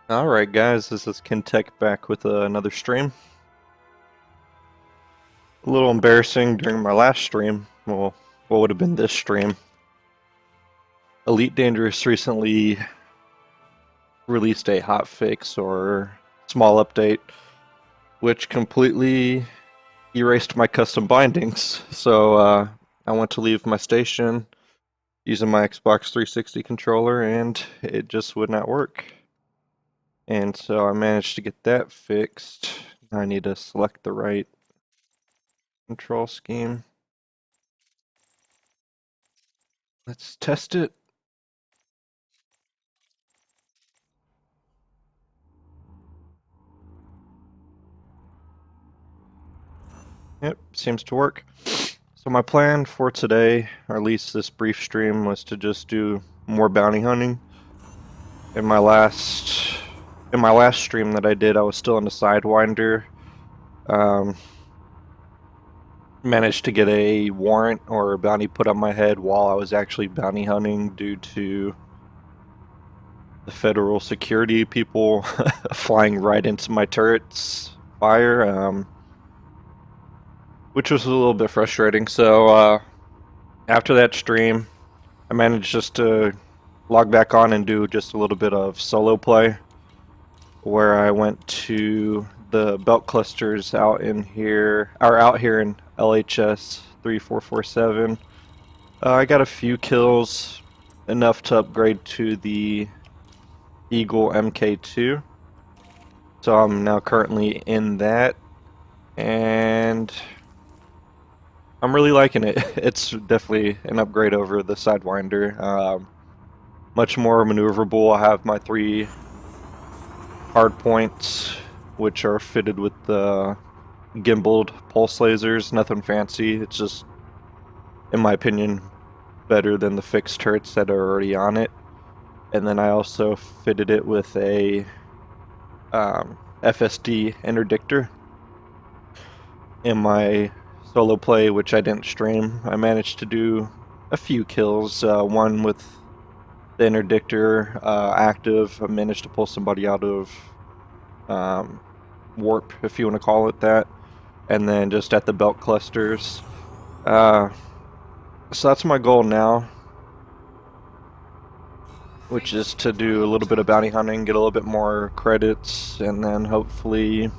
Alright guys, this is Kintech back with another stream. A little embarrassing during my last stream, well, what would have been this stream. Elite Dangerous recently released a hotfix or small update which completely erased my custom bindings. So I went to leave my station using my Xbox 360 controller and it just would not work. And so I managed to get that fixed. Now I need to select the right control scheme. Let's test it. Yep, seems to work. So my plan for today, or at least this brief stream, was to just do more bounty hunting. In my last stream that I did, I was still in the Sidewinder. Managed to get a warrant or a bounty put on my head while I was actually bounty hunting due to the federal security people flying right into my turret's fire, which was a little bit frustrating. So after that stream, I managed just to log back on and do just a little bit of solo play, where I went to the belt clusters out here in LHS 3447. I got a few kills, enough to upgrade to the Eagle MK2. So I'm now currently in that, and I'm really liking it. It's definitely an upgrade over the Sidewinder. Much more maneuverable. I have my 3 hard points, which are fitted with the gimbaled pulse lasers. Nothing fancy. It's just, in my opinion, better than the fixed turrets that are already on it. And then I also fitted it with a FSD interdictor. In my solo play, which I didn't stream, I managed to do a few kills. One with the interdictor active. I managed to pull somebody out of warp, if you want to call it that, and then just at the belt clusters. So that's my goal now, which is to do a little bit of bounty hunting, get a little bit more credits, and then hopefully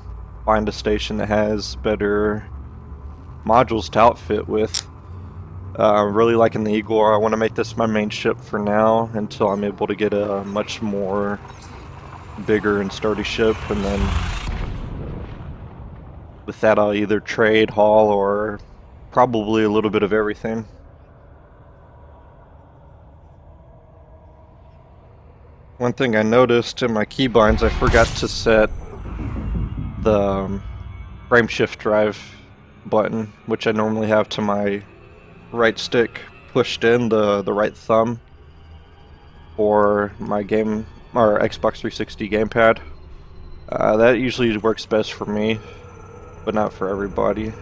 find a station that has better modules to outfit with. Really liking the Eagle. I want to make this my main ship for now until I'm able to get a much more bigger and sturdy ship, and then with that I'll either trade, haul, or probably a little bit of everything. One thing I noticed in my keybinds, I forgot to set the frame shift drive button, which I normally have to my right stick pushed in the right thumb for my game or Xbox 360 gamepad. That usually works best for me, but not for everybody.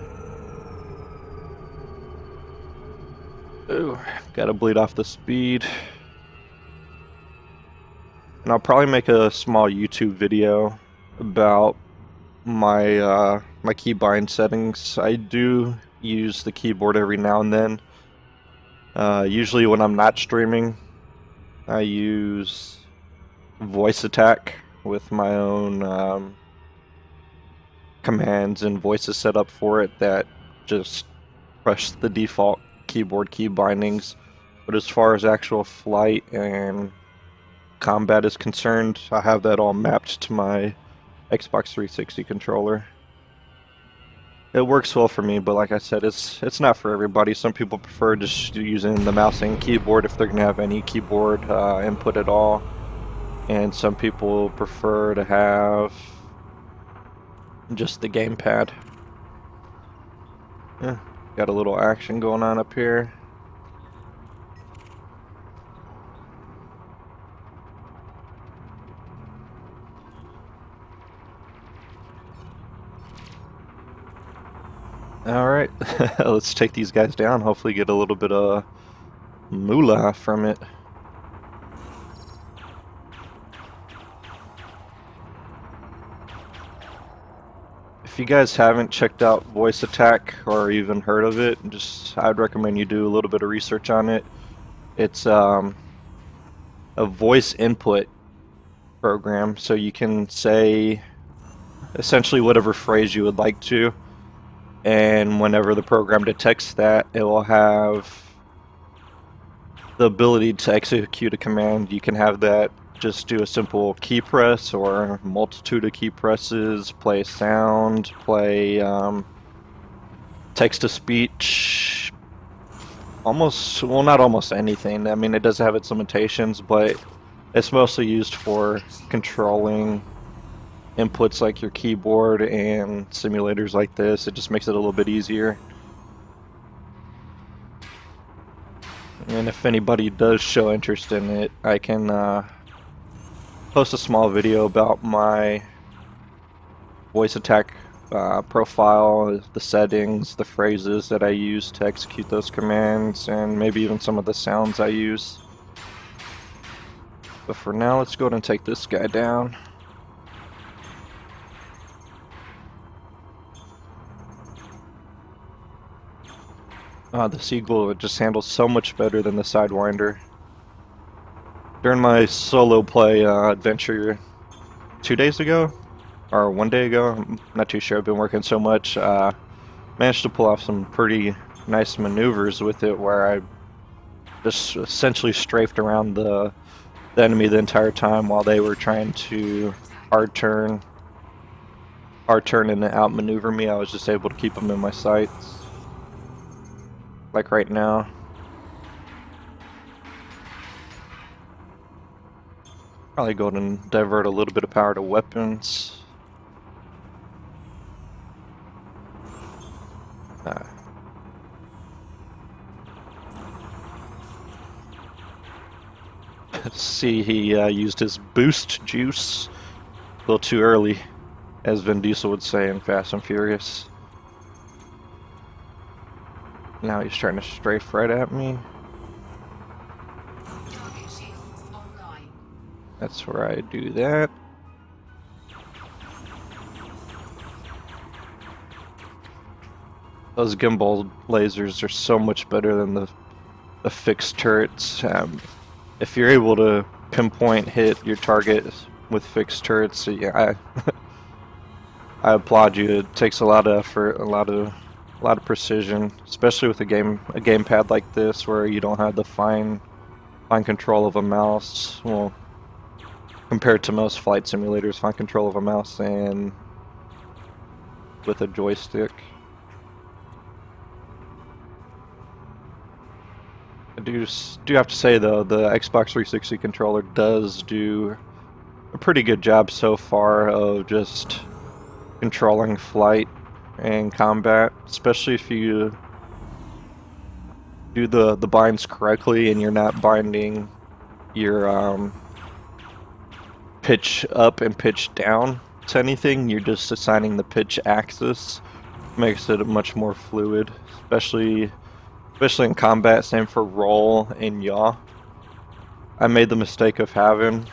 Ooh, gotta bleed off the speed. And I'll probably make a small YouTube video about my my keybind settings. I do use the keyboard every now and then. Usually when I'm not streaming, I use voice attack with my own commands and voices set up for it that just crush the default keyboard key bindings. But as far as actual flight and combat is concerned, I have that all mapped to my Xbox 360 controller. It works well for me, but like I said, it's not for everybody. Some people prefer just using the mouse and keyboard if they're going to have any keyboard input at all. And some people prefer to have just the gamepad. Yeah, got a little action going on up here. Alright, let's take these guys down, hopefully get a little bit of moolah from it. if you guys haven't checked out Voice Attack or even heard of it, I'd recommend you do a little bit of research on it. It's a voice input program, so you can say essentially whatever phrase you would like to, and whenever the program detects that, it will have the ability to execute a command. You can have that just do a simple key press or a multitude of key presses, play sound, play text-to-speech, not almost anything. I mean, it does have its limitations, but it's mostly used for controlling inputs like your keyboard and simulators like this. It just makes it a little bit easier. And if anybody does show interest in it, I can post a small video about my Voice Attack profile, the settings, the phrases that I use to execute those commands, and maybe even some of the sounds I use. But for now, let's go ahead and take this guy down. The Seagull just handles so much better than the Sidewinder. During my solo play adventure 2 days ago, or 1 day ago, I'm not too sure, I've been working so much, managed to pull off some pretty nice maneuvers with it where I just essentially strafed around the enemy the entire time while they were trying to hard turn and outmaneuver me. I was just able to keep them in my sights. Like right now. Probably go ahead and divert a little bit of power to weapons. See, he used his boost juice a little too early, as Vin Diesel would say in Fast and Furious. Now he's trying to strafe right at me. That's where I do that. Those gimbal lasers are so much better than the fixed turrets. If you're able to pinpoint hit your target with fixed turrets, yeah, I applaud you. It takes a lot of effort, a lot of precision, especially with a gamepad like this where you don't have the fine control of a mouse. Well, compared to most flight simulators, fine control of a mouse and with a joystick. I do have to say though, the Xbox 360 controller does do a pretty good job so far of just controlling flight and combat, especially if you do the binds correctly and you're not binding your pitch up and pitch down to anything. You're just assigning the pitch axis. Makes it much more fluid, especially in combat. Same for roll and yaw. I made the mistake of having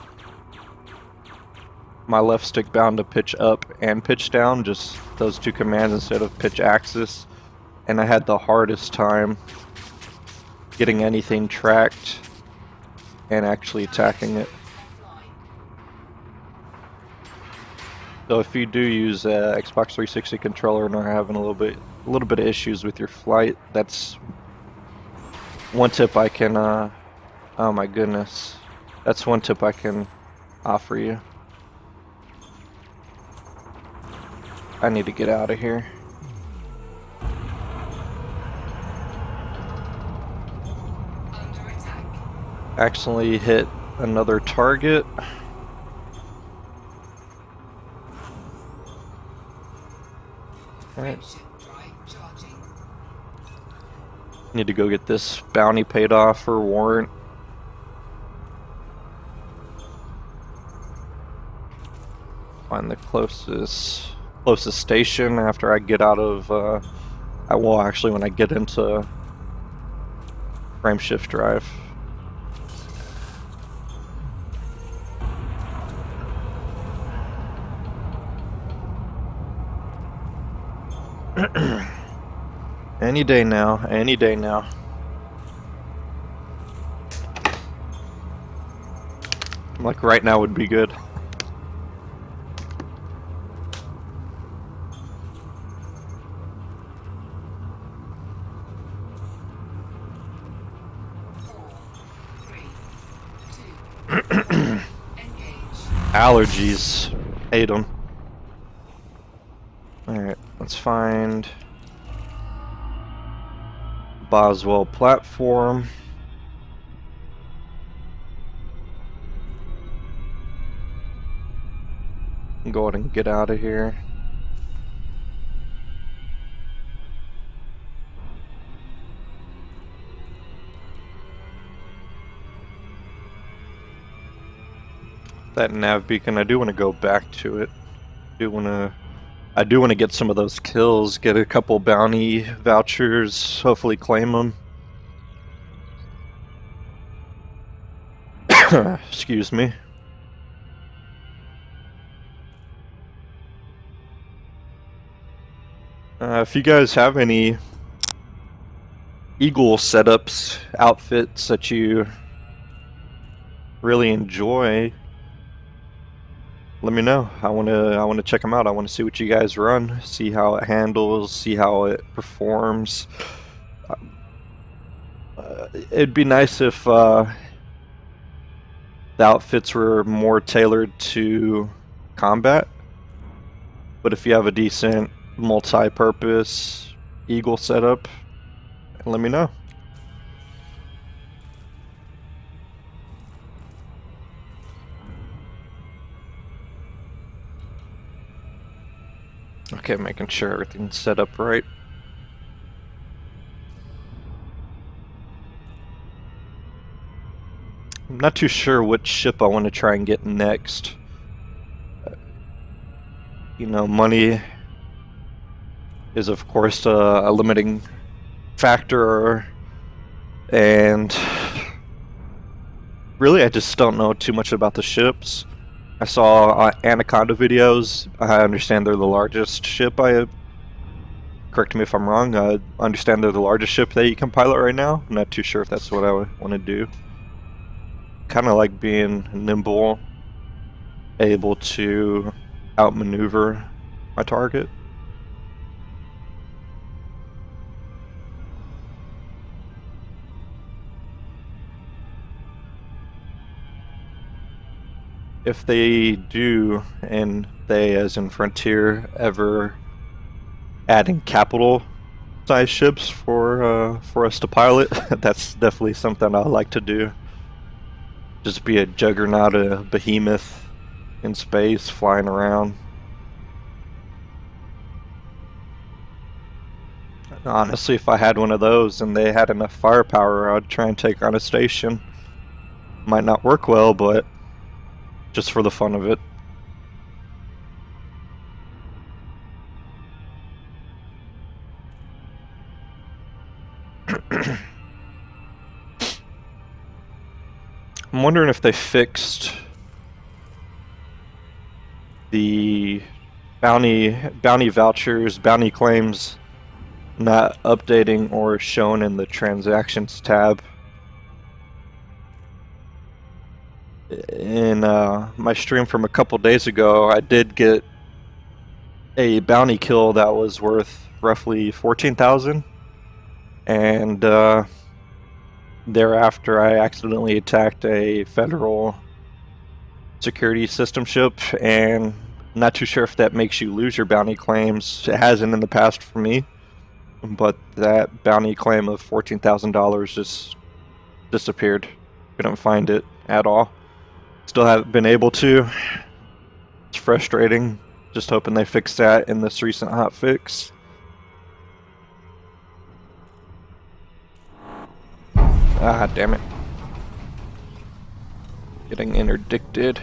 my left stick bound to pitch up and pitch down, just those two commands instead of pitch axis, and I had the hardest time getting anything tracked and actually attacking it. So if you do use Xbox 360 controller and are having a little bit of issues with your flight, that's one tip I can oh my goodness, that's one tip I can offer you. I need to get out of here. Accidentally hit another target. Alright. Need to go get this bounty paid off for warrant. Find the closest station after I get out of when I get into frame shift drive. Any day now, any day now. Like right now would be good. Allergies. Hate them. Alright, let's find Boswell platform. Go ahead and get out of here. That nav beacon, I do want to go back to it. I do want to get some of those kills, get a couple bounty vouchers, hopefully claim them. Excuse me. If you guys have any Eagle setups, outfits that you really enjoy, let me know. I want to check them out. I want to see what you guys run, see how it handles, see how it performs. It'd be nice if the outfits were more tailored to combat, but if you have a decent multi-purpose Eagle setup, let me know. Okay, making sure everything's set up right. I'm not too sure which ship I want to try and get next. You know, money is of course a limiting factor, and really I just don't know too much about the ships. I saw Anaconda videos. I understand they're the largest ship. Correct me if I'm wrong. I understand they're the largest ship that you can pilot right now. I'm not too sure if that's what I want to do. Kind of like being nimble, able to outmaneuver my target. If they do, and they as in Frontier, ever adding capital size ships for us to pilot, that's definitely something I'd like to do. Just be a juggernaut, a behemoth in space, flying around. Honestly, if I had one of those and they had enough firepower, I'd try and take on a station. Might not work well, but just for the fun of it. I'm wondering if they fixed the bounty vouchers, bounty claims not updating or shown in the transactions tab. In my stream from a couple days ago, I did get a bounty kill that was worth roughly 14,000, and thereafter I accidentally attacked a federal security system ship, and I'm not too sure if that makes you lose your bounty claims. It hasn't in the past for me, but that bounty claim of $14,000 just disappeared. Couldn't find it at all. Still haven't been able to. It's frustrating. Just hoping they fix that in this recent hotfix. Ah, damn it. Getting interdicted.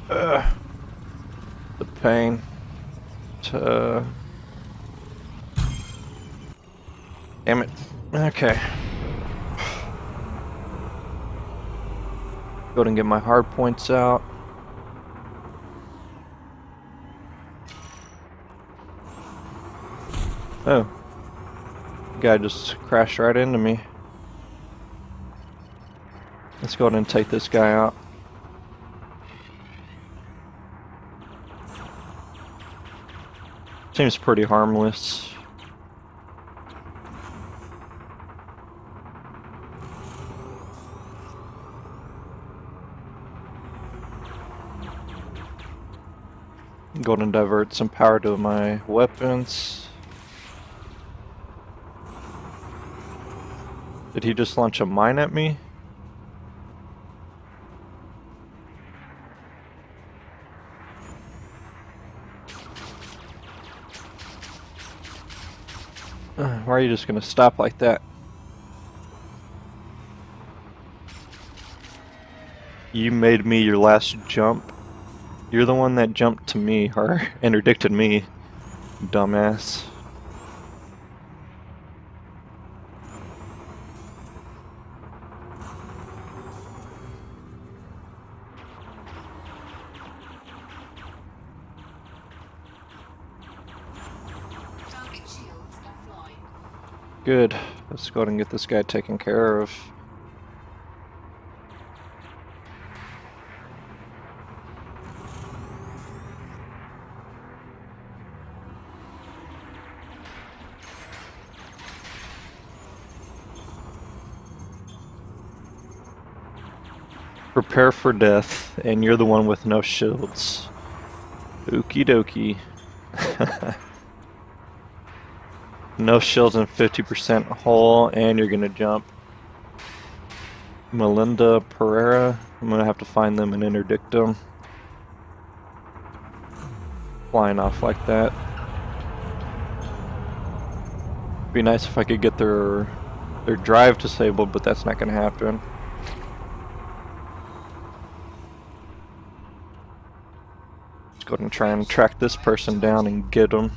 The pain. Damn it. Okay. Go ahead and get my hard points out. Oh. Guy just crashed right into me. Let's go ahead and take this guy out. Seems pretty harmless. Go ahead and divert some power to my weapons. Did he just launch a mine at me? Why are you just gonna stop like that? You made me your last jump. You're the one that jumped to me, or interdicted me, dumbass. Good. Let's go ahead and get this guy taken care of. Prepare for death, and you're the one with no shields. Okie dokie. No shields and 50% hull, and you're gonna jump. Melinda Pereira. I'm gonna have to find them and interdict them. Flying off like that. Be nice if I could get their drive disabled, but that's not gonna happen. Let's go ahead and try and track this person down and get them.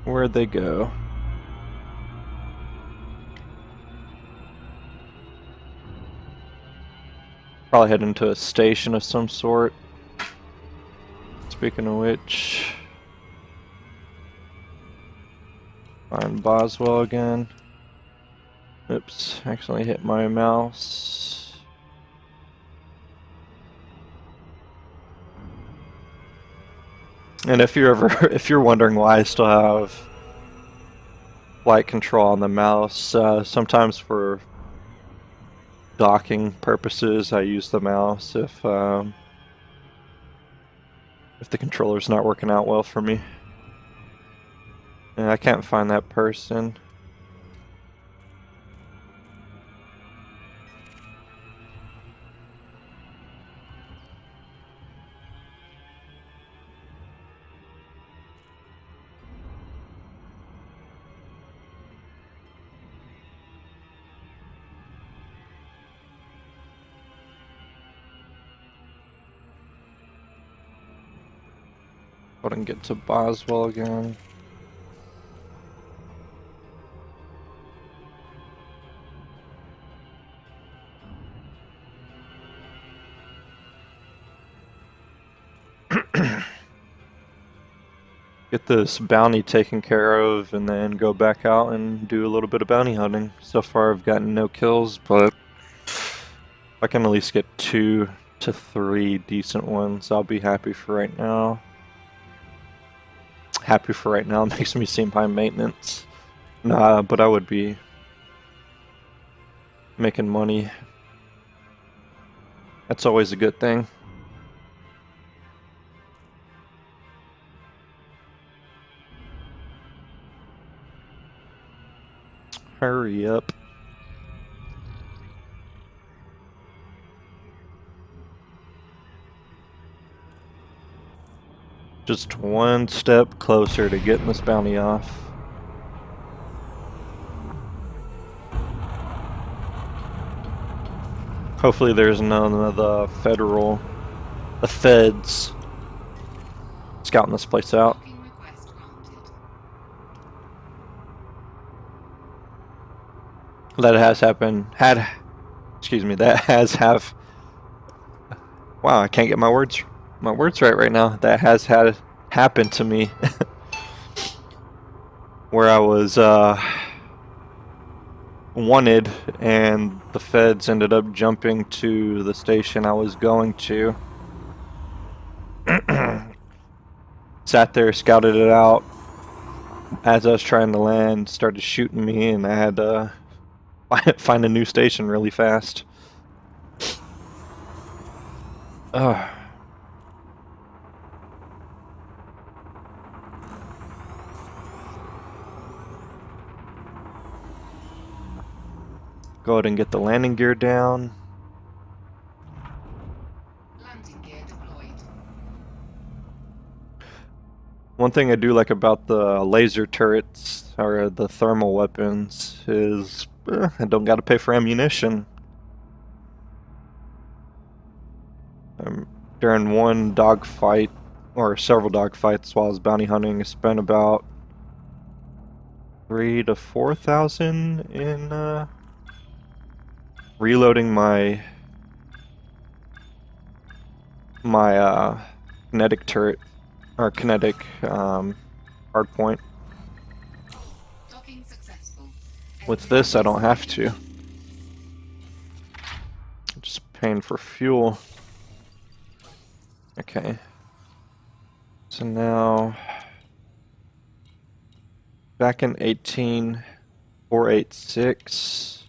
Where'd they go? Probably heading to a station of some sort. Speaking of which, find Boswell again. Oops, accidentally hit my mouse. And if you're wondering why I still have flight control on the mouse, sometimes for docking purposes I use the mouse if the controller's not working out well for me. And I can't find that person. Go ahead and get to Boswell again. Get this bounty taken care of and then go back out and do a little bit of bounty hunting. So far I've gotten no kills, but I can at least get 2 to 3 decent ones. I'll be happy for right now. Happy for right now makes me seem high maintenance. Nah, but I would be making money. That's always a good thing. Hurry up. Just one step closer to getting this bounty off. Hopefully there's none of the feds scouting this place out. Docking request granted. That has happened. That has have. Wow, I can't get my words right now. That has had happened to me, where I was wanted, and the feds ended up jumping to the station I was going to. Sat there, scouted it out. As I was trying to land, started shooting me, and I had to find a new station really fast. Go ahead and get the landing gear down. Landing gear deployed. One thing I do like about the laser turrets, or the thermal weapons, is I don't gotta pay for ammunition. During one dogfight, or several dogfights while I was bounty hunting, I spent about 3,000 to 4,000 in reloading my kinetic turret, or kinetic hardpoint. Docking successful. With this, I don't have to. Just paying for fuel. Okay. So now, back in 18486,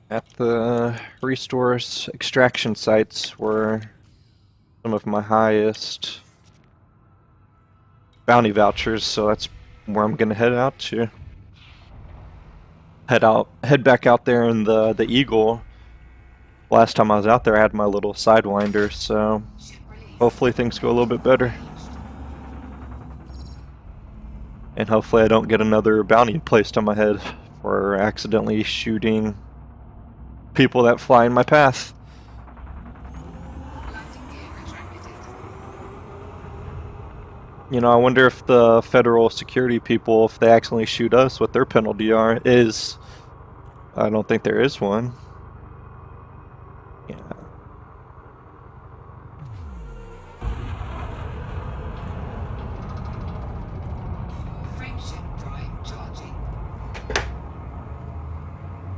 at the resource extraction sites were some of my highest bounty vouchers, so that's where I'm gonna head out to. Head back out there in the Eagle. Last time I was out there, I had my little Sidewinder, so hopefully things go a little bit better. And hopefully I don't get another bounty placed on my head for accidentally shooting people that fly in my path. Landing gear retracted. You know, I wonder if the federal security people, if they accidentally shoot us, what their penalty is. I don't think there is one. Yeah. Frameshift drive charging.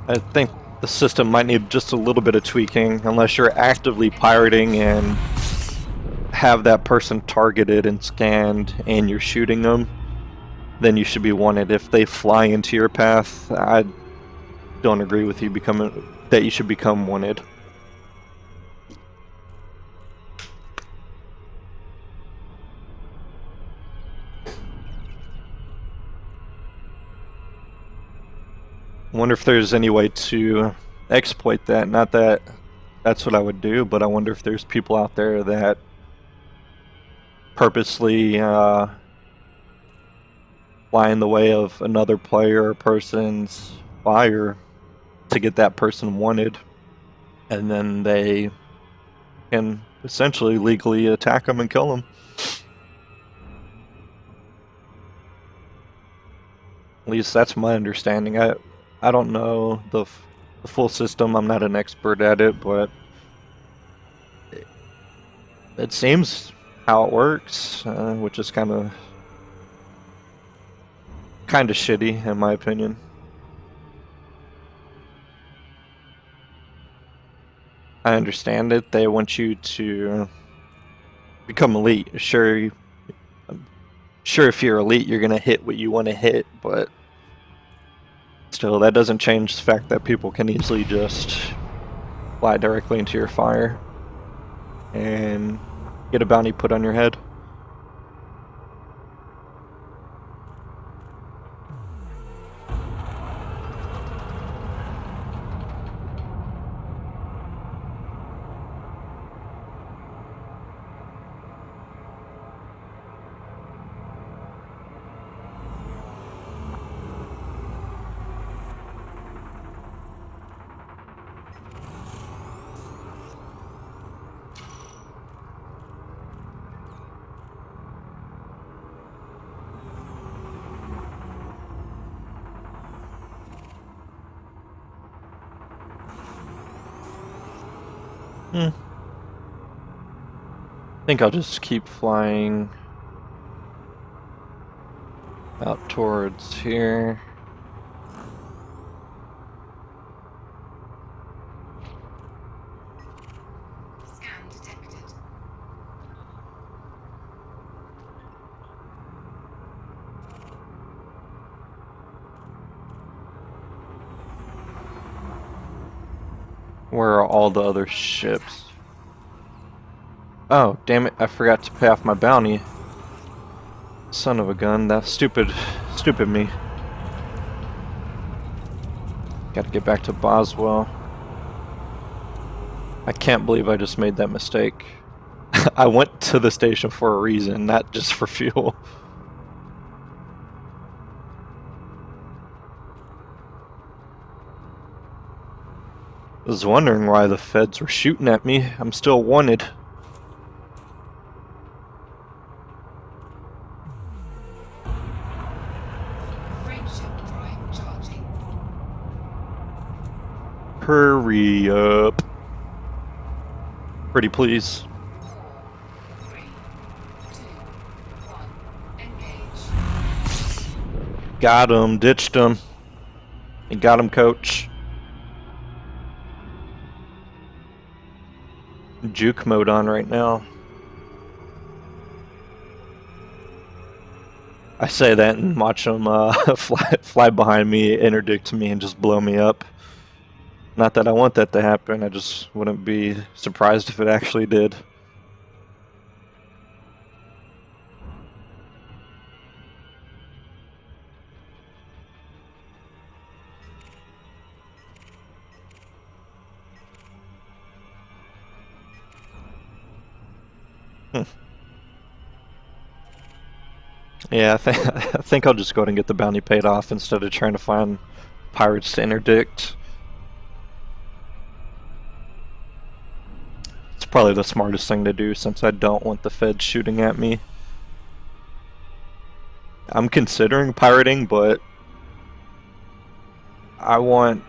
I think the system might need just a little bit of tweaking, unless you're actively pirating and have that person targeted and scanned and you're shooting them, then you should be wanted. If they fly into your path, I don't agree with you that you should become wanted. I wonder if there's any way to exploit that. Not that that's what I would do, but I wonder if there's people out there that purposely fly in the way of another player or person's fire to get that person wanted, and then they can essentially legally attack them and kill them. At least that's my understanding. I don't know the full system. I'm not an expert at it, but it seems how it works, which is kind of shitty in my opinion. I understand it. They want you to become elite. Sure, if you're elite, you're gonna hit what you want to hit, but still, that doesn't change the fact that people can easily just fly directly into your fire and get a bounty put on your head. I think I'll just keep flying out towards here. Scan detected. Where are all the other ships? Oh, damn it, I forgot to pay off my bounty. Son of a gun, that's stupid me. Gotta get back to Boswell. I can't believe I just made that mistake. I went to the station for a reason, not just for fuel. I was wondering why the feds were shooting at me. I'm still wanted. Frameshift drive charging. Hurry up. Pretty please. 4, 3, 2, 1. Engage. Got him, ditched him. You got him, coach. Juke mode on right now. I say that and watch them fly behind me, interdict me, and just blow me up. Not that I want that to happen, I just wouldn't be surprised if it actually did. Yeah, I think I'll just go ahead and get the bounty paid off instead of trying to find pirates to interdict. It's probably the smartest thing to do since I don't want the feds shooting at me. I'm considering pirating, but I want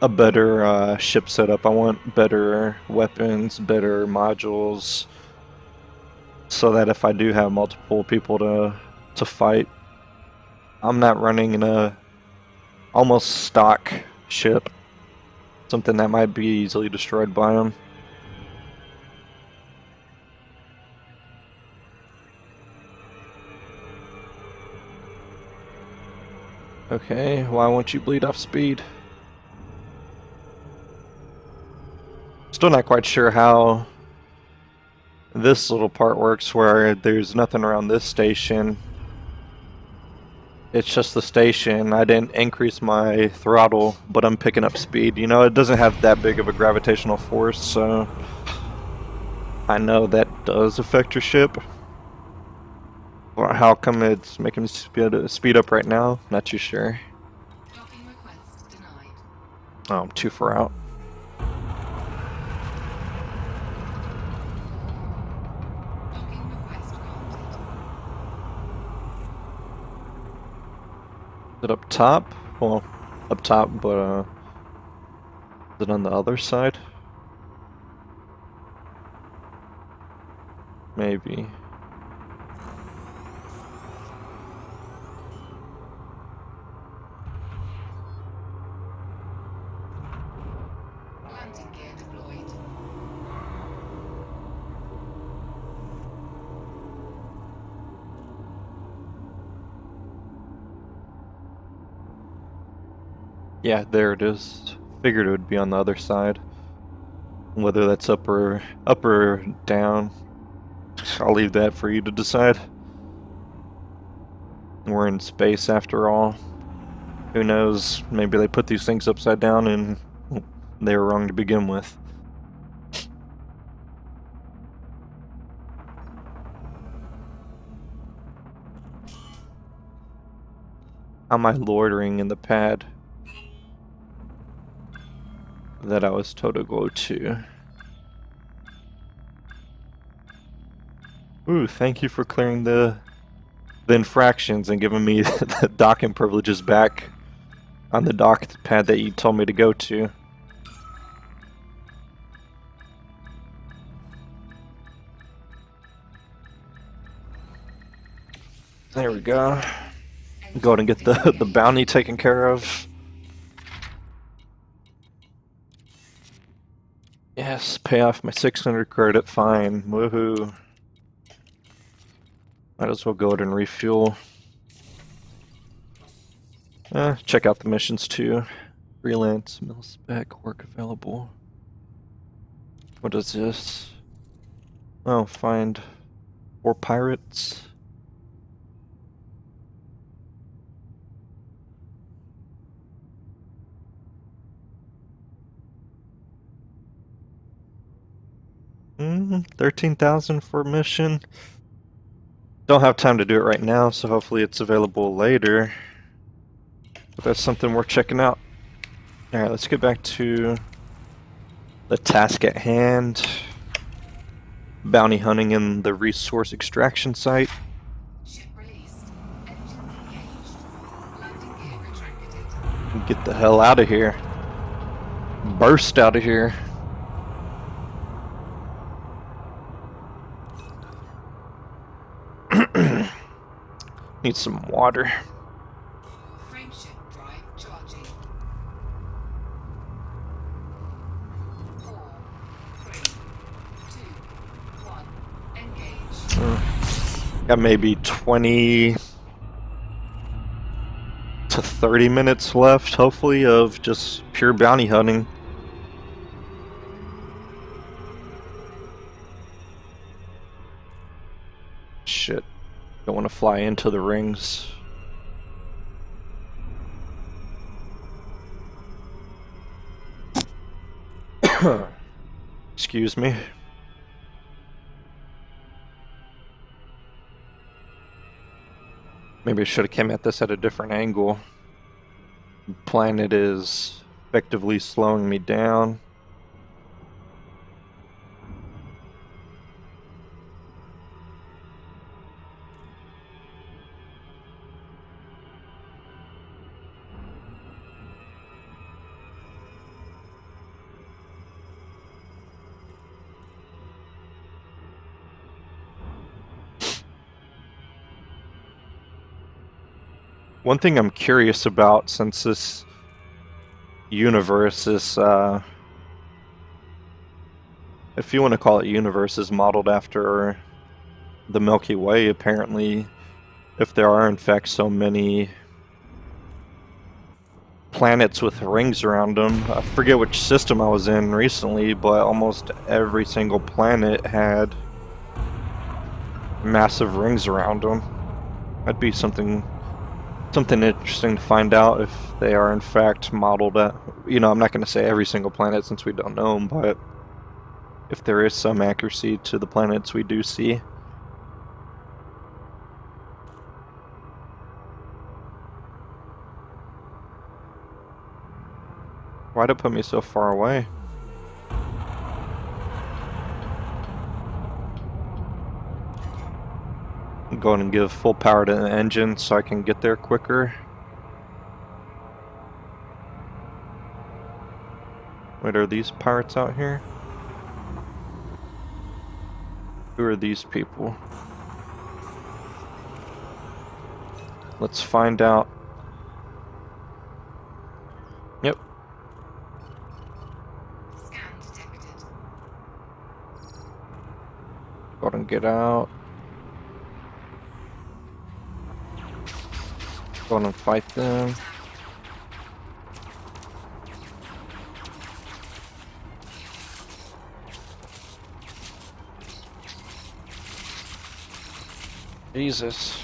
a better ship setup. I want better weapons, better modules, so that if I do have multiple people to fight, I'm not running in a almost stock ship, something that might be easily destroyed by them. Okay, why won't you bleed off speed? Still not quite sure how this little part works where there's nothing around this station. It's just the station. I didn't increase my throttle, but I'm picking up speed. You know, it doesn't have that big of a gravitational force, so I know that does affect your ship. Well, how come it's making me speed up right now? Not too sure. Docking request denied. Oh, I'm too far out. Docking request granted. Is it up top? Well, up top, but is it on the other side? Maybe. Landing gear deployed. Yeah, there it is. Figured it would be on the other side. Whether that's up or down, I'll leave that for you to decide. We're in space after all. Who knows? Maybe they put these things upside down and they were wrong to begin with. How am I loitering in the pad that I was told to go to? Ooh, thank you for clearing the infractions and giving me the docking privileges back on the dock pad that you told me to go to. There we go. Go ahead and get the bounty taken care of. Yes, pay off my 600 credit fine. Woohoo. Might as well go ahead and refuel. Check out the missions too. Freelance, mil spec, work available. What is this? Oh, find 4 pirates. Hmm, 13,000 for a mission. Don't have time to do it right now, so hopefully it's available later. But that's something worth checking out. Alright, let's get back to the task at hand. Bounty hunting in the resource extraction site. Ship released. Engines engaged. Landing gear retracted. Get the hell out of here. Burst out of here. Need some water. Frameshift drive charging. 4, 3, 2, 1. Engage. Got maybe 20 to 30 minutes left, hopefully, of just pure bounty hunting. Shit. Don't want to fly into the rings. Excuse me. Maybe I should have come at this at a different angle. The planet is effectively slowing me down. One thing I'm curious about, since this universe is, if you want to call it universe, is modeled after the Milky Way, apparently, if there are in fact so many planets with rings around them. I forget which system I was in recently, but almost every single planet had massive rings around them. That'd be something interesting to find out if they are in fact modeled at, you know, I'm not going to say every single planet since we don't know them, but if there is some accuracy to the planets we do see. Why'd it put me so far away? Go ahead and give full power to the engine so I can get there quicker. Wait, are these pirates out here? Who are these people? Let's find out. Yep. Scan detected. Go ahead and get out. Go on and fight them. Jesus.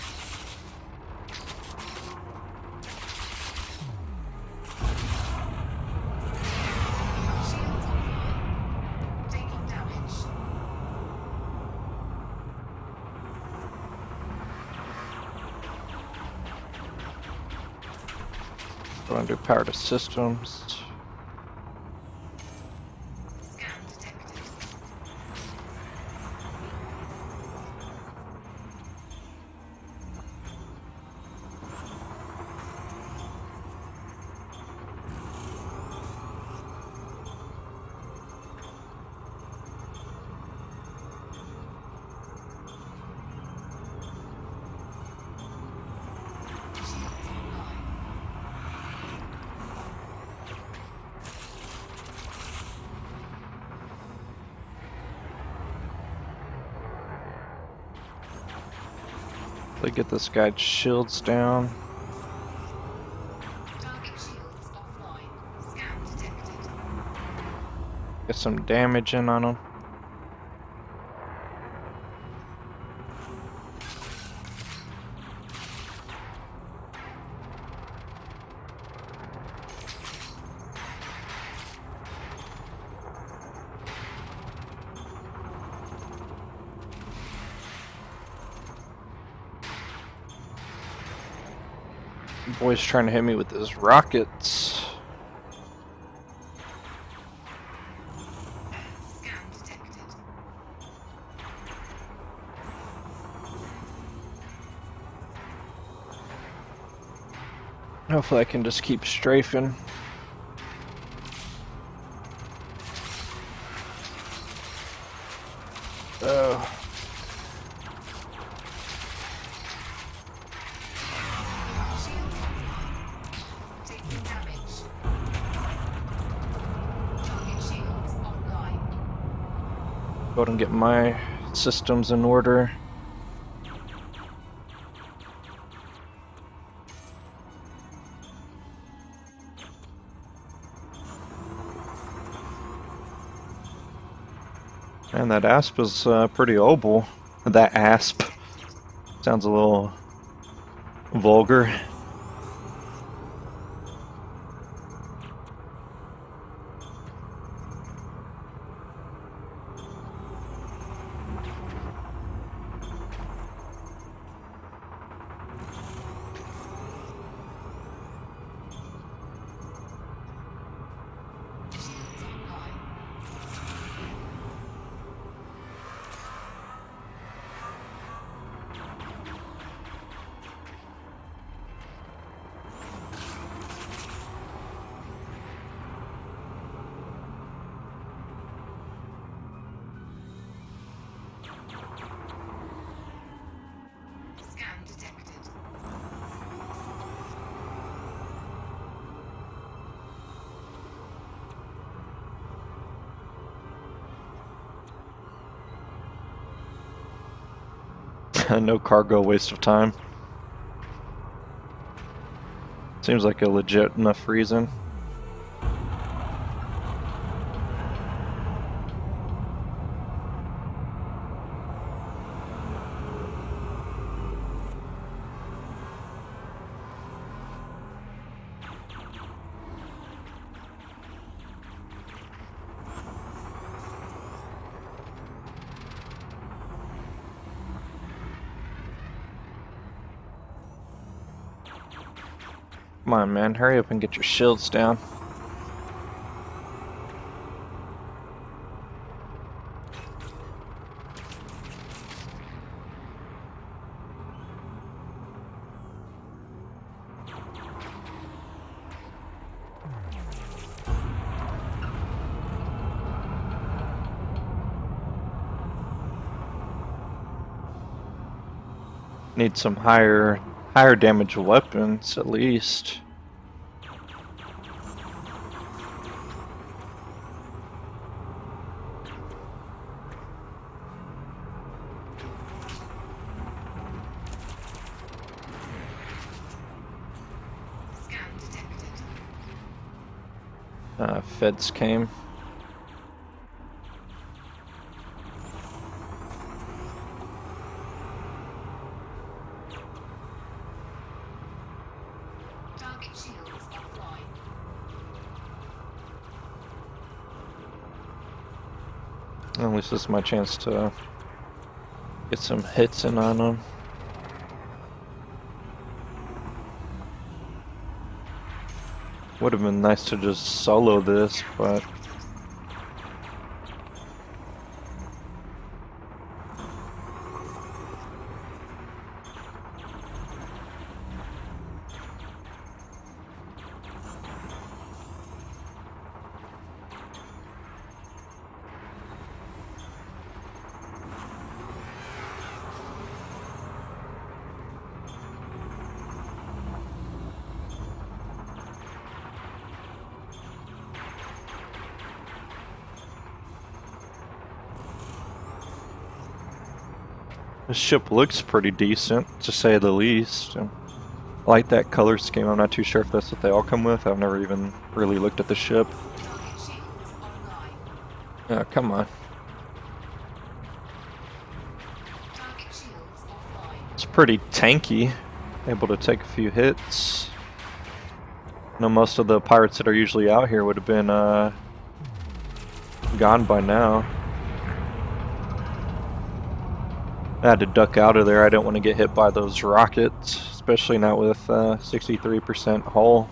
Shields offline. Taking damage. Go and do power to systems. Scan detected. Hopefully get this guy's shields down. Target shields offline. Scan detected. Get some damage in on him. Boy's trying to hit me with his rockets. Scan detected. Hopefully I can just keep strafing. Oh. Shields offline. Taking damage. Target shields online. Go ahead and get my systems in order. And that asp is pretty oval. That asp sounds a little vulgar. Shields online. Scan detected. No cargo, waste of time. Seems like a legit enough reason. Come on, man, hurry up and get your shields down. Need some higher damage weapons at least. Scan detected. Feds came. Target shields offline. At least this is my chance to get some hits in on them. Would have been nice to just solo this, but This ship looks pretty decent, to say the least. I like that color scheme. I'm not too sure if that's what they all come with. I've never even really looked at the ship. Target shields online. Oh, come on. Target shields offline. It's pretty tanky. Able to take a few hits. I know most of the pirates that are usually out here would have been gone by now. I had to duck out of there. I didn't want to get hit by those rockets, especially not with 63% hull.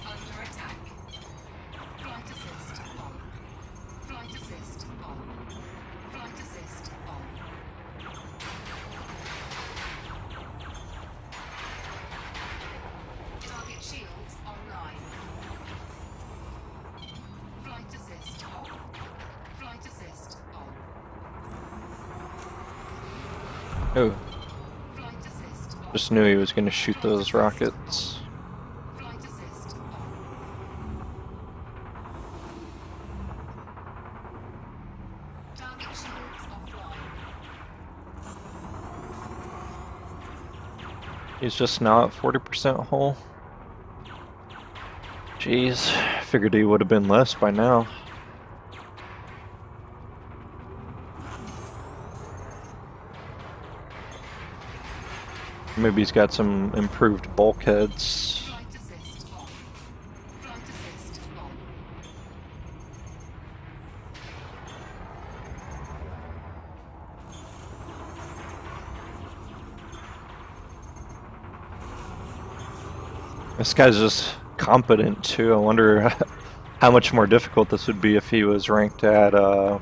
Under attack. Flight assist on. Flight assist on. Flight assist on. Target shields online. Flight assist off. Flight assist on. Oh, Flight assist on. just knew he was going to shoot those rockets. Flight assist on. Target shields offline. He's just now at 40% hull. Jeez, figured he would have been less by now. Maybe he's got some improved bulkheads. Flight assist off. Flight assist on. This guy's just competent too. I wonder how much more difficult this would be if he was ranked at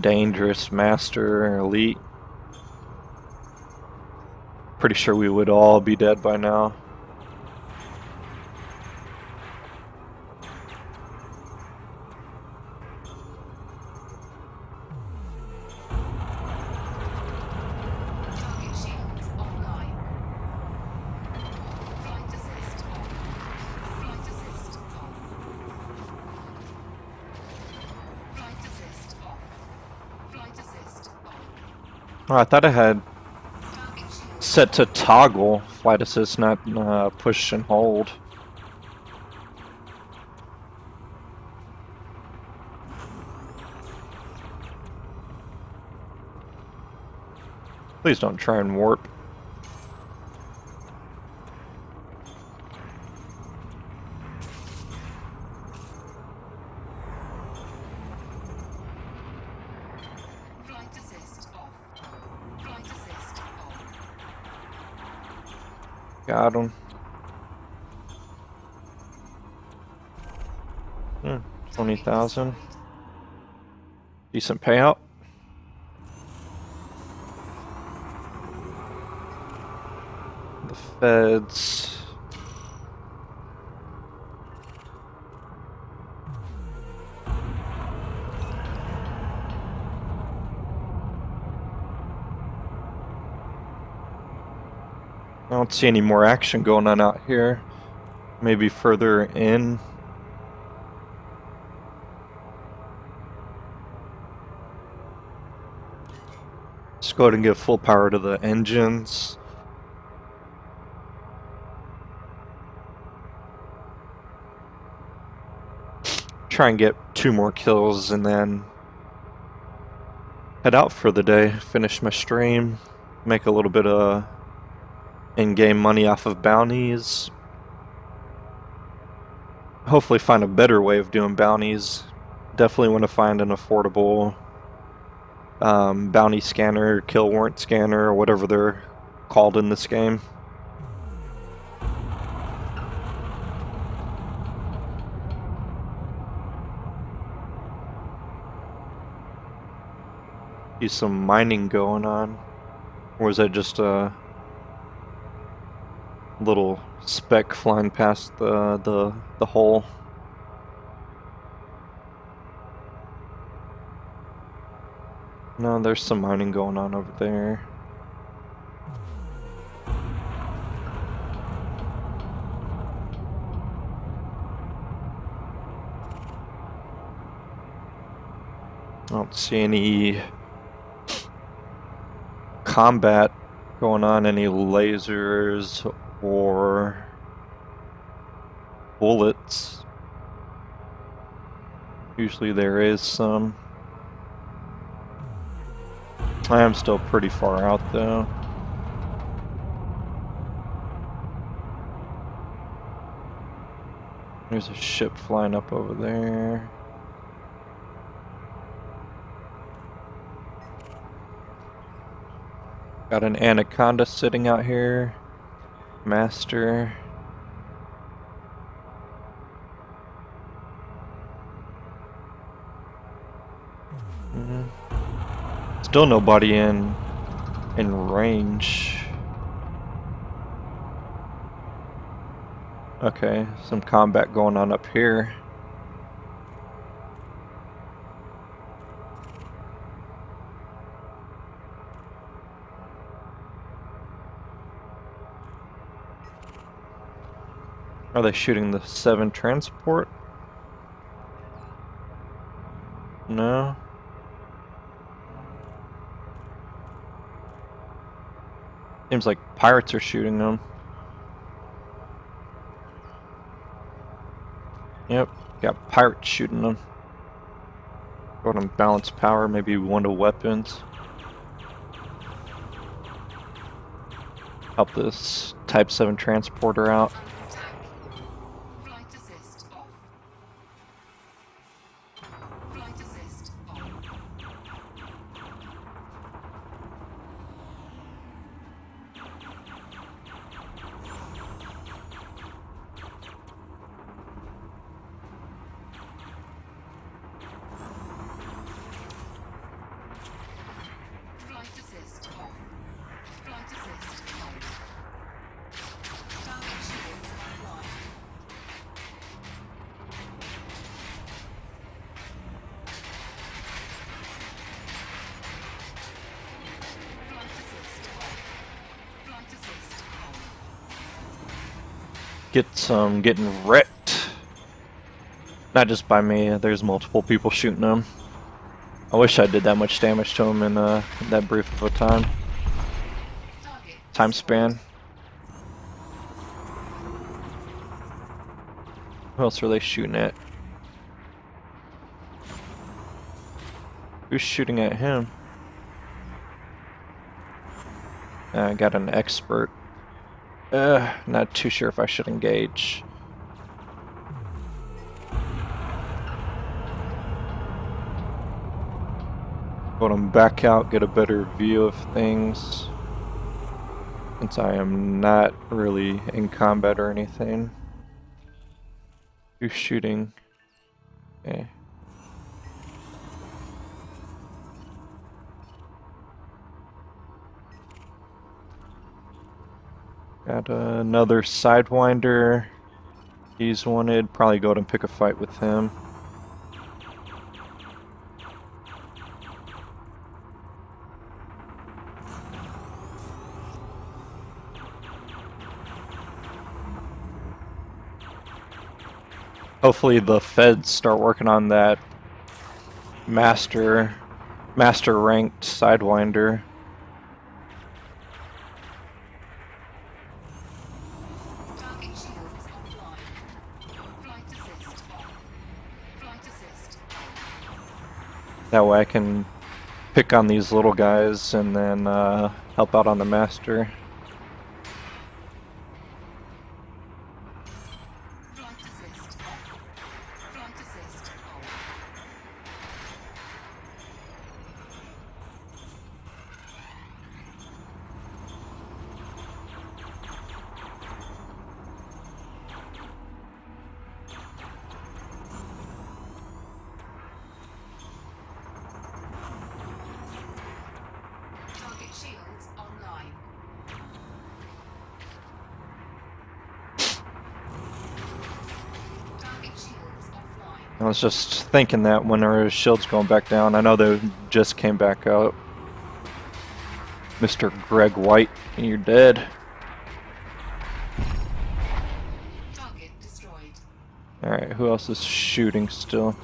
dangerous, master, or elite. Pretty sure we would all be dead by now. Target shields online. Flight assist off. Flight assist on. Flight assist off. Flight assist on. Oh, I thought I had Target shields set to toggle flight assist, not push and hold. Please don't try and warp. Flight assist off. Flight assist on. Got him. 20,000. Decent payout. The feds. I don't see any more action going on out here. Maybe further in. Let's go ahead and give full power to the engines. Try and get 2 more kills and then head out for the day. Finish my stream. Make a little bit of in-game money off of bounties. Hopefully find a better way of doing bounties. Definitely want to find an affordable bounty scanner, kill warrant scanner, or whatever they're called in this game. See some mining going on. Or was that just a little speck flying past the hole. No, there's some mining going on over there. I don't see any combat going on, any lasers or bullets. Usually there is some. I am still pretty far out though. There's a ship flying up over there. Got an anaconda sitting out here. Master. Still nobody in range. Okay, some combat going on up here. Are they shooting the 7 transport? No. Seems like pirates are shooting them. Yep, got pirates shooting them. Go on balance power, maybe one to weapons. Help this Type 7 transporter out. Under attack. Flight assist off. Flight assist on. Flight assist off. Flight assist on. Target shields offline. Flight assist off. Flight assist on. Getting wrecked. Not just by me, there's multiple people shooting them. I wish I did that much damage to them in that brief of a time Target span. Who else are they shooting at? Who's shooting at him? I got an expert. Not too sure if I should engage. Go them back out, get a better view of things. Since I am not really in combat or anything. Who's shooting? Okay. Got another Sidewinder. He's wanted. Probably go and pick a fight with him. Hopefully the feds start working on that master ranked Sidewinder. Target shields offline. Flight assist off. Flight assist on. That way I can pick on these little guys and then help out on the master. Flight assist off. Flight assist on. Target shields online. I was just thinking that when our shield's going back down. I know they just came back up. Mr. Greg White, you're dead. Target destroyed. Alright, who else is shooting still?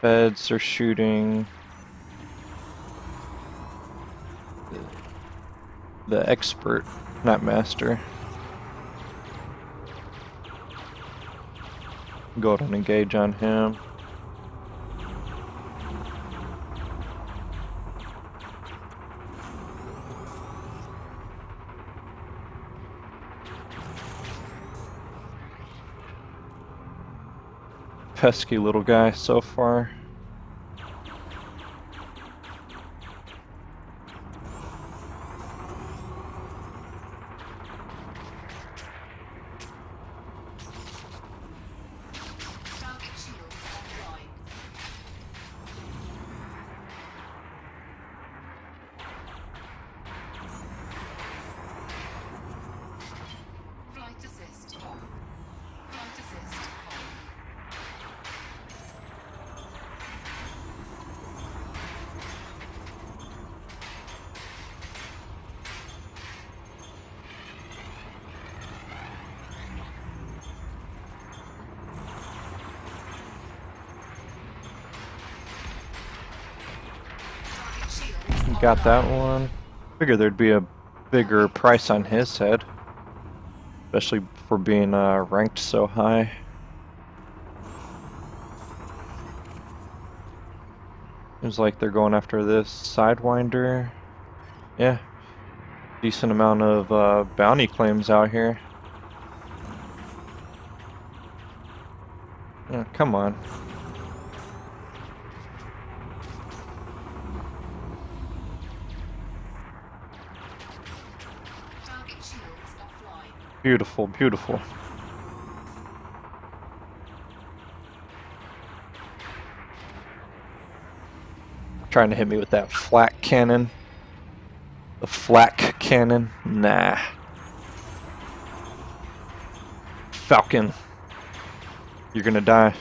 Feds are shooting. The expert, not master. Go ahead and engage on him. Pesky little guy so far. Target shields offline. Flight assist off. Flight assist on. Target shields Got that online. one. Figured there'd be a bigger price on his head. Especially for being ranked so high. Seems like they're going after this Sidewinder. Yeah. Decent amount of bounty claims out here. Yeah, come on. Target shields offline. Beautiful, beautiful. Trying to hit me with that flak cannon. The flak cannon? Nah. Falcon. You're gonna die.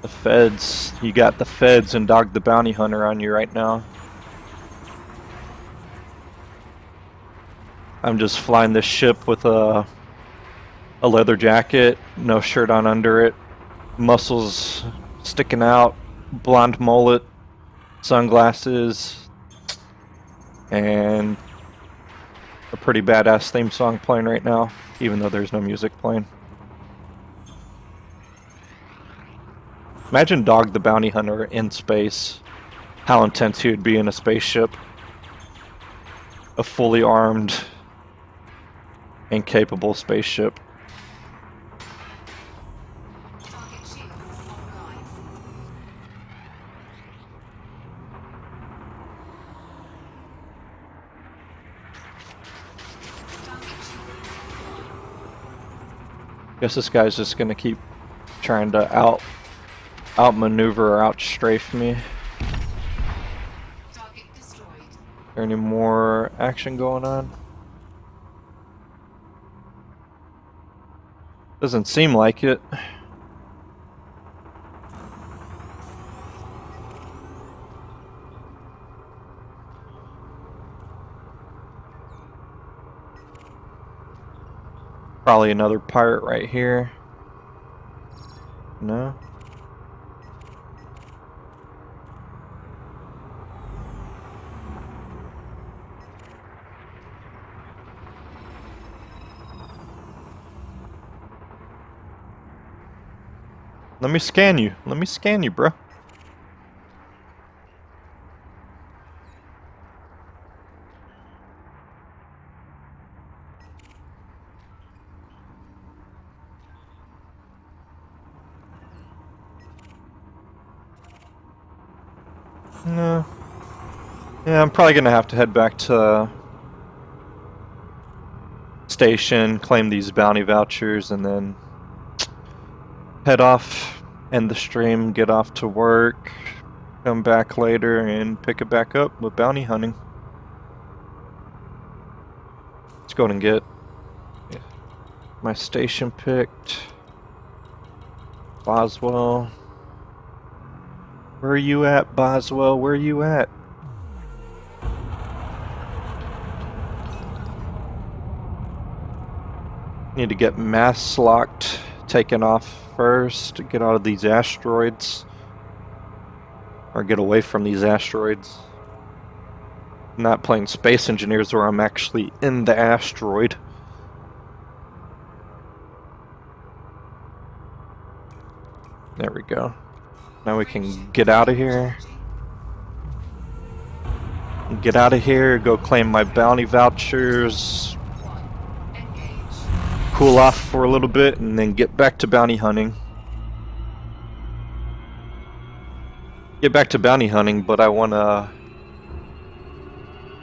The feds. You got the feds and Dog the Bounty Hunter on you right now. I'm just flying this ship with a leather jacket, no shirt on under it, muscles sticking out, blonde mullet, sunglasses, and a pretty badass theme song playing right now, even though there's no music playing. Imagine Dog the Bounty Hunter in space, how intense he would be in a spaceship. A fully armed and capable spaceship. Target shields online. Target shields offline. Guess this guy's just gonna keep trying to outmaneuver or outstrafe me. Target destroyed. There any more action going on? Doesn't seem like it. Probably another pirate right here. No? Let me scan you. Let me scan you, bro. No. Yeah, I'm probably gonna have to head back to station, claim these bounty vouchers, and then head off, end the stream, get off to work, come back later, and pick it back up with bounty hunting. Let's go and get my station picked. Boswell. Where are you at, Boswell? Where are you at? Need to get mass locked taken off first to get out of these asteroids. Or get away from these asteroids. I'm not playing Space Engineers where I'm actually in the asteroid. There we go. Now we can get out of here. Get out of here, go claim my bounty vouchers. Cool off for a little bit and then get back to bounty hunting. Get back to bounty hunting, but I want to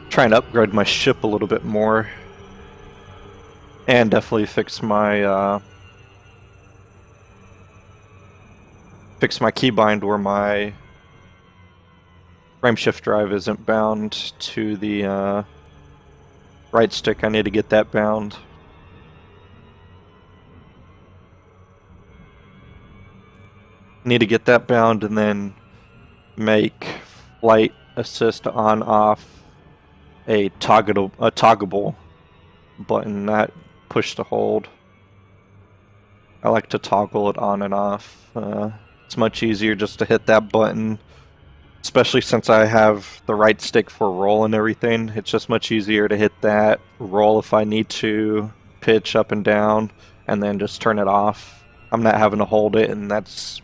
try and upgrade my ship a little bit more. And definitely fix my keybind where my frameshift drive isn't bound to the right stick. I need to get that bound. Need to get that bound and then make flight assist on off a toggleable button, that push to hold. I like to toggle it on and off. It's much easier just to hit that button, especially since I have the right stick for roll and everything. It's just much easier to hit that, roll if I need to, pitch up and down, and then just turn it off. I'm not having to hold it, and it's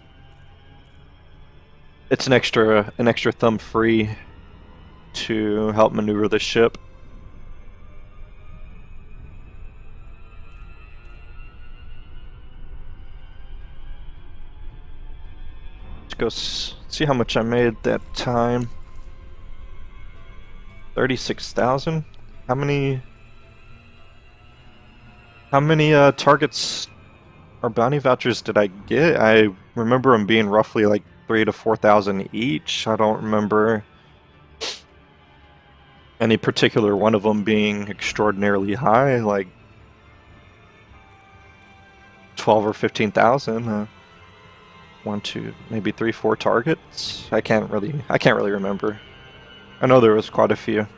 an extra thumb free to help maneuver the ship. Let's go see how much I made that time. 36,000? How many targets or bounty vouchers did I get? I remember them being roughly like 3,000 to 4,000 each. I don't remember any particular one of them being extraordinarily high, like 12 or 15,000. 1, 2, maybe 3, 4 targets. I can't really remember. I know there was quite a few.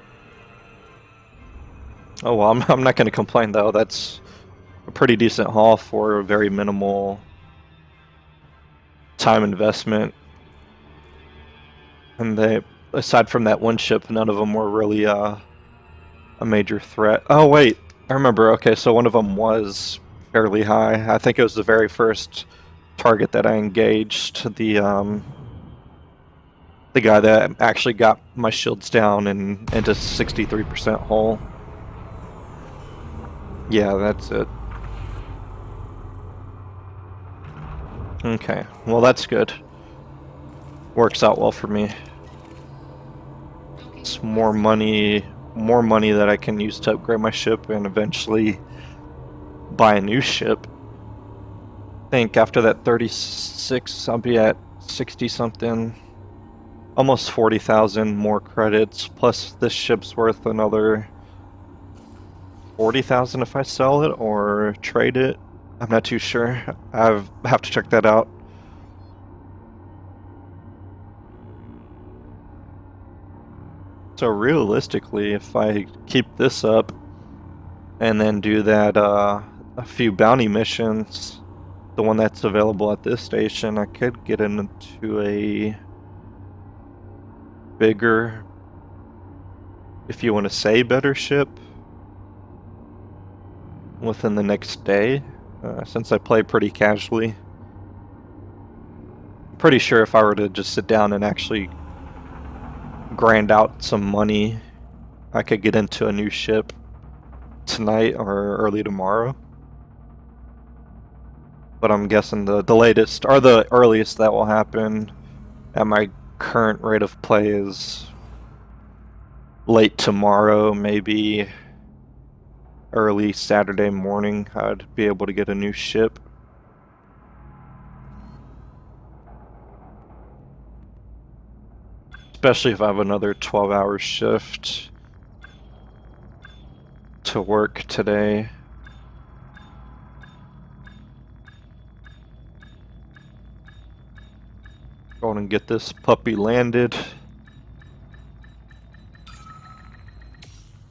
Oh well, I'm not going to complain though. That's a pretty decent haul for a very minimal time investment. And aside from that one ship, none of them were really a major threat. Oh wait, I remember. Okay, so one of them was fairly high. I think it was the very first target that I engaged. The guy that actually got my shields down and into 63% hull. Yeah, that's it. Okay, well that's good. Works out well for me. It's more money that I can use to upgrade my ship and eventually buy a new ship. I think after that 36, I'll be at 60 something, almost 40,000 more credits, plus this ship's worth another 40,000 if I sell it or trade it. I'm not too sure. I have to check that out. So realistically, if I keep this up and then do that a few bounty missions, the one that's available at this station, I could get into a bigger, if you want to say better ship within the next day, since I play pretty casually. I'm pretty sure if I were to just sit down and actually grind out some money, I could get into a new ship tonight or early tomorrow. But I'm guessing the latest or the earliest that will happen at my current rate of play is late tomorrow, maybe early Saturday morning. I'd be able to get a new ship. Especially if I have another 12-hour shift to work today. Going and get this puppy landed.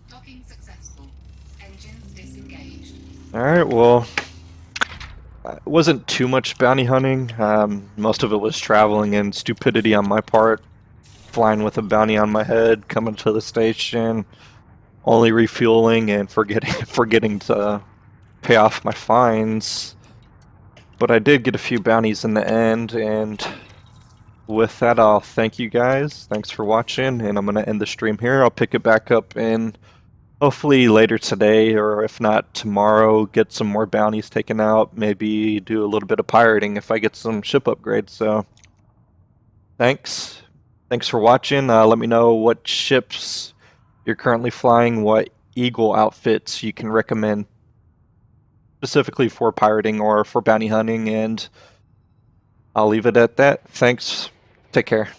Docking successful. Engines disengaged. Alright, well, it wasn't too much bounty hunting. Most of it was traveling and stupidity on my part. Flying with a bounty on my head, coming to the station, only refueling and forgetting to pay off my fines. But I did get a few bounties in the end, and with that, I'll thank you guys. Thanks for watching, and I'm going to end the stream here. I'll pick it back up in hopefully later today, or if not tomorrow, get some more bounties taken out. Maybe do a little bit of pirating if I get some ship upgrades. So, thanks. Thanks for watching. Let me know what ships you're currently flying, what Eagle outfits you can recommend specifically for pirating or for bounty hunting, and I'll leave it at that. Thanks. Take care.